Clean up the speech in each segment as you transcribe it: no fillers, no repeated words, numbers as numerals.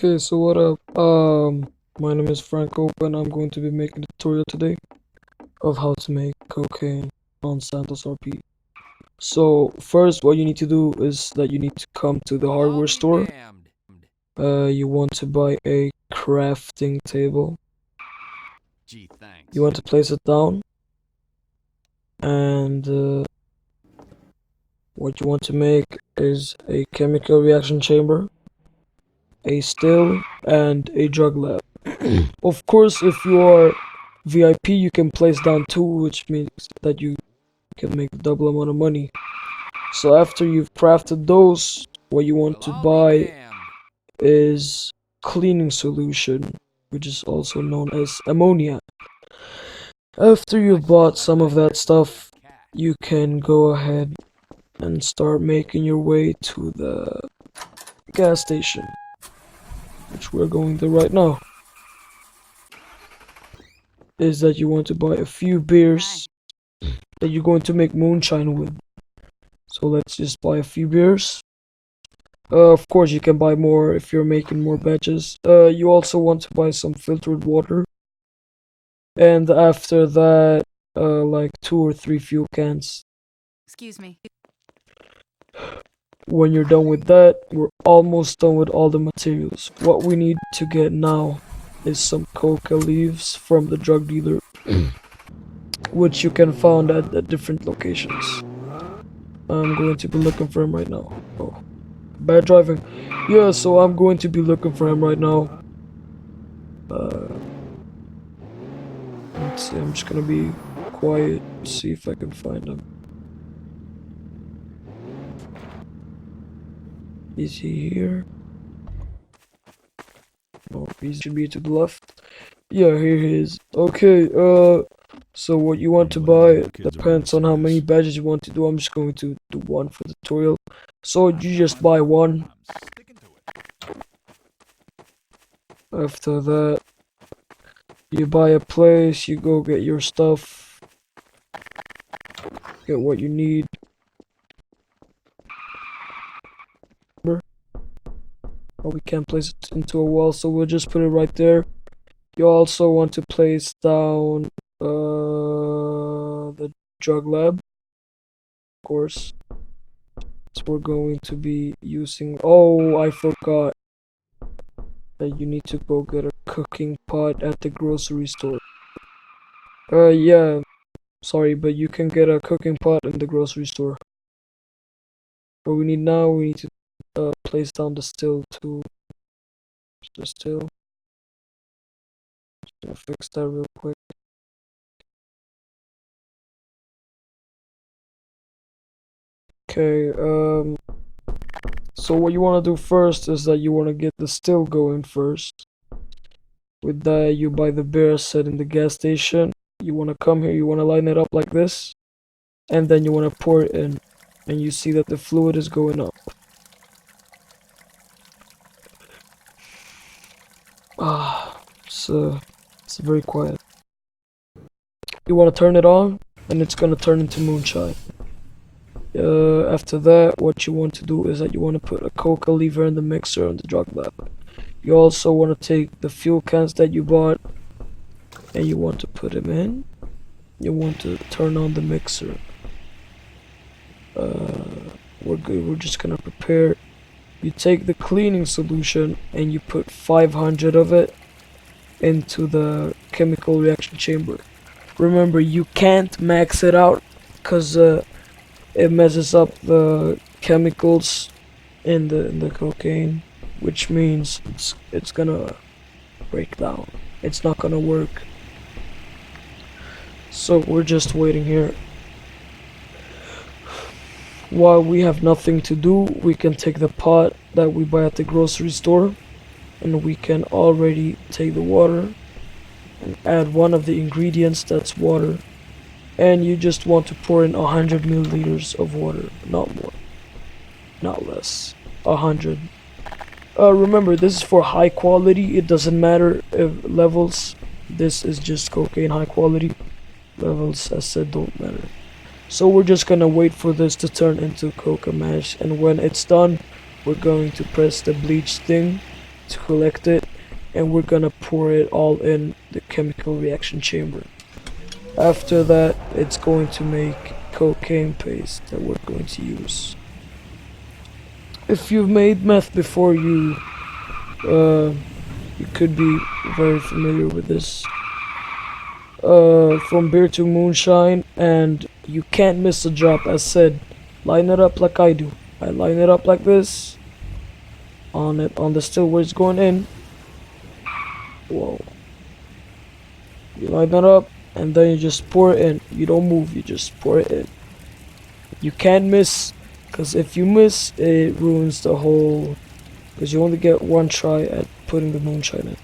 Okay, so what up? My name is Franco, and I'm going to be making a tutorial today of how to make cocaine on Santos RP. So first, what you need to do is that you need to come to the hardware store. You want to buy a crafting table. Gee, thanks. You want to place it down, and what you want to make is a chemical reaction chamber, a still, and a drug lab. Of course, if you are VIP, you can place down two, which means that you can make double amount of money. So after you've crafted those, what you want to buy is cleaning solution, which is also known as ammonia. After you've bought some of that stuff, you can go ahead and start making your way to the gas station, which we're going to right now. Is that you want to buy a few beers that you're going to make moonshine with. So let's just buy a few beers. Of course you can buy more if you're making more batches. You also want to buy some filtered water. And after that, like 2 or 3 fuel cans. Excuse me. When you're done with that, we're almost done with all the materials. What we need to get now is some coca leaves from the drug dealer, which you can find at the different locations. I'm going to be looking for him right now. Oh, bad driving. Yeah, so I'm going to be looking for him right now. Let's see, I'm just gonna be quiet, see if I can find him. Is he here? No, he should be to the left. Yeah, here he is. Okay, so what you want to buy depends on how many badges you want to do. I'm just going to do one for the tutorial. So you just buy one. After that, you buy a place, you go get your stuff. Get what you need. Oh, we can't place it into a wall, so we'll just put it right there. You also want to place down the drug lab, of course. So we're going to be using. Oh, I forgot that you need to go get a cooking pot at the grocery store. Yeah, sorry, but you can get a cooking pot in the grocery store. What we need now, we need to place down the still too. The still. Just gonna fix that real quick. Okay, so what you want to do first is that you want to get the still going first. With that, you buy the beer set in the gas station. You want to come here, you want to line it up like this, and then you want to pour it in, and you see that the fluid is going up. It's very quiet. You want to turn it on, and it's gonna turn into moonshine. After that, what you want to do is that you want to put a coca lever in the mixer on the drug lab. You also want to take the fuel cans that you bought, and you want to put them in. You want to turn on the mixer. We're good. We're just gonna prepare. You take the cleaning solution and you put 500 of it into the chemical reaction chamber. Remember, you can't max it out because it messes up the chemicals in the cocaine, which means it's gonna break down. It's not gonna work. So we're just waiting here. While we have nothing to do, we can take the pot that we buy at the grocery store, and we can already take the water and add one of the ingredients, that's water. And you just want to pour in 100 milliliters of water, not more, not less. 100. Remember, this is for high quality. It doesn't matter if levels. This is just cocaine high quality. Levels, as said, don't matter. So we're just gonna wait for this to turn into coca mash, and when it's done, we're going to press the bleach thing to collect it, and we're gonna pour it all in the chemical reaction chamber. After that, it's going to make cocaine paste that we're going to use. If you've made meth before, you could be very familiar with this. From beer to moonshine, and you can't miss a drop. As said, line it up like I do. I line it up like this on the still where it's going in. Whoa. You line that up, and then you just pour it in. You don't move, you just pour it in. You can't miss, because if you miss, it ruins the whole, because you only get one try at putting the moonshine in.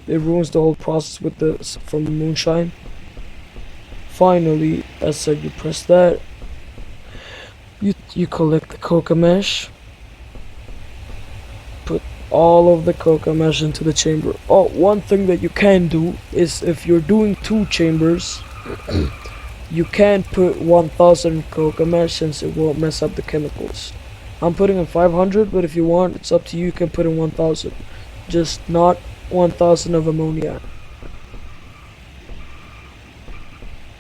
It ruins the whole process with from the moonshine. Finally, as said, you press that. You collect the coca mesh. Put all of the coca mesh into the chamber. Oh, one thing that you can do is if you're doing 2 chambers, you can put 1000 coca mesh since it won't mess up the chemicals. I'm putting in 500, but if you want, it's up to you. You can put in 1000, just not 1000 of ammonia.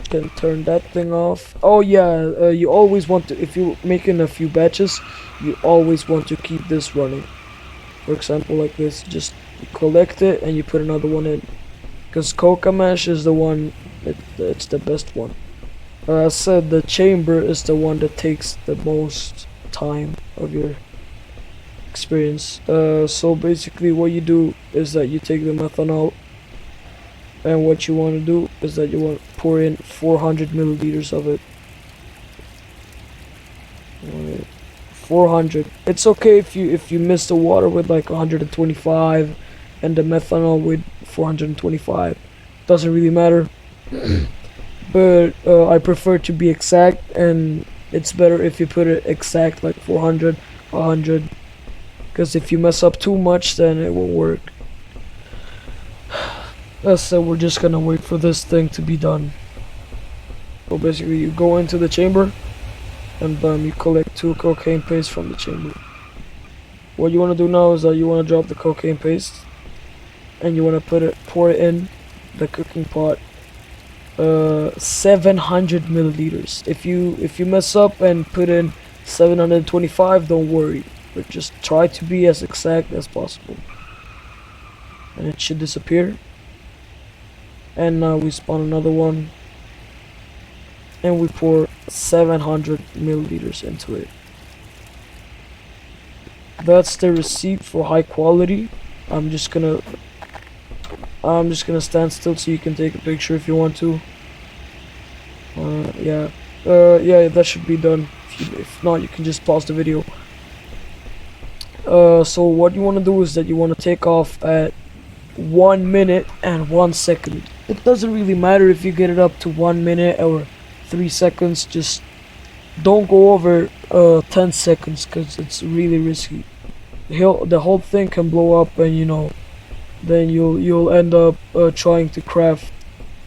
Can turn that thing off. Oh yeah, you always want to, if you're making a few batches, you always want to keep this running. For example, like this, just you collect it and you put another one in, because coca mesh is the one, it's the best one. I said the chamber is the one that takes the most time of your experience. So basically what you do is that you take the methanol, and what you want to do is that you want to pour in 400 milliliters of it. 400. It's okay if you miss the water with like 125 and the methanol with 425. Doesn't really matter. But I prefer to be exact, and it's better if you put it exact, like 400, 100. Because if you mess up too much, then it won't work. So we're just gonna wait for this thing to be done. So basically you go into the chamber, and you collect 2 cocaine paste from the chamber. What you want to do now is that you want to drop the cocaine paste, and you want to pour it in the cooking pot. 700 milliliters. If you mess up and put in 725, don't worry, but just try to be as exact as possible, and it should disappear. And now we spawn another one, and we pour 700 milliliters into it. That's the receipt for high quality. I'm just gonna stand still so you can take a picture if you want to. Yeah, that should be done. If not, you can just pause the video. So what you want to do is that you want to take off at 1 minute and 1 second. It doesn't really matter if you get it up to 1 minute or 3 seconds. Just don't go over 10 seconds, because it's really risky. The whole thing can blow up, and then you'll end up trying to craft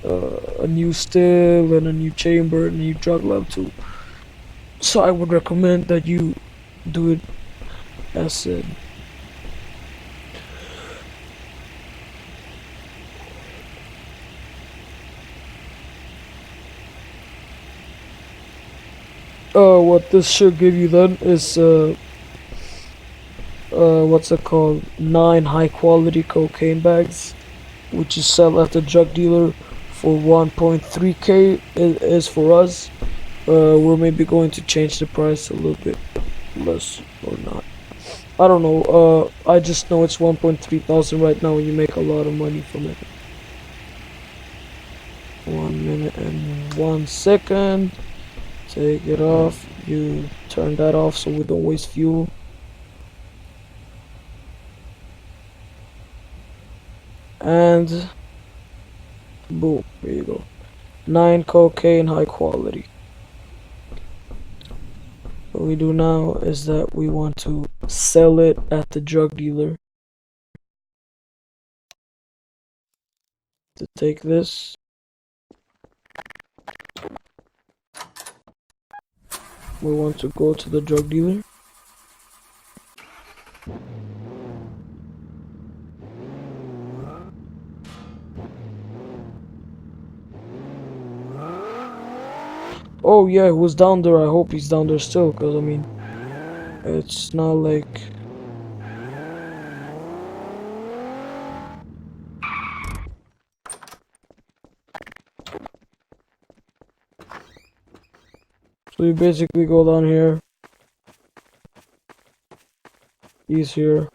a new still and a new chamber and a new drug lab too. So I would recommend that you do it as said. What this should give you then is what's it called? 9 high quality cocaine bags, which you sell at the drug dealer for 1.3k is for us. We're maybe going to change the price a little bit less or not. I don't know. I just know it's 1.3 thousand right now, and you make a lot of money from it. 1 minute and 1 second. Take it off. You turn that off so we don't waste fuel. And boom, there you go. 9 cocaine high quality. What we do now is that we want to sell it at the drug dealer. To take this, we want to go to the drug dealer. Oh yeah, who's down there? I hope he's down there still, cause I mean, it's not like. So you basically go down here. He's here.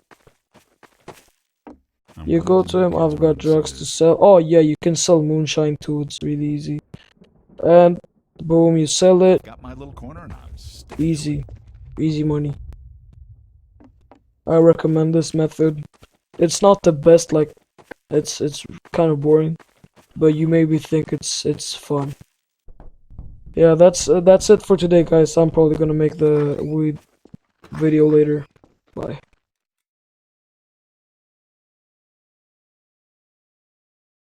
You go to him. I've got drugs to sell. Oh yeah, you can sell moonshine too. It's really easy. And boom, you sell it. Got my little corner and I'm sticking to it. Easy, easy money. I recommend this method. It's not the best, like it's kind of boring, but you maybe think it's fun. Yeah, that's it for today, guys. I'm probably gonna make the weed video later. Bye.